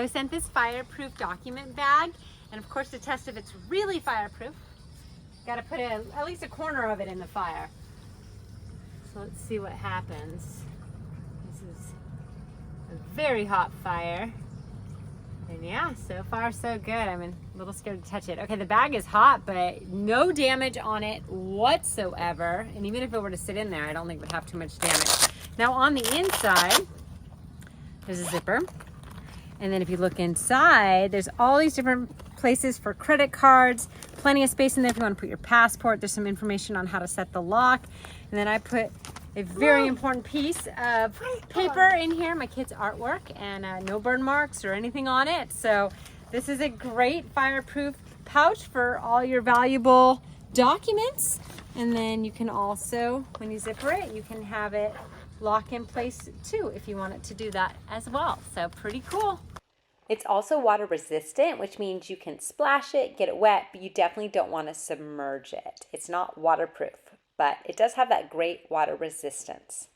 I sent this fireproof document bag, and of course to test if it's really fireproof, got to put at least a corner of it in the fire. So let's see what happens. This is a very hot fire. And yeah, so far so good. I'm a little scared to touch it. Okay, the bag is hot, but no damage on it whatsoever. And even if it were to sit in there, I don't think it would have too much damage. Now on the inside, there's a zipper. And then if you look inside, there's all these different places for credit cards, plenty of space in there if you want to put your passport. There's some information on how to set the lock. And then I put a very important piece of paper in here, my kid's artwork, and no burn marks or anything on it. So this is a great fireproof pouch for all your valuable documents. And then you can also, when you zipper it, you can have it lock in place too if you want it to do that as well. So pretty cool. It's also water resistant, which means you can splash it, get it wet, but you definitely don't want to submerge it. It's not waterproof, but it does have that great water resistance.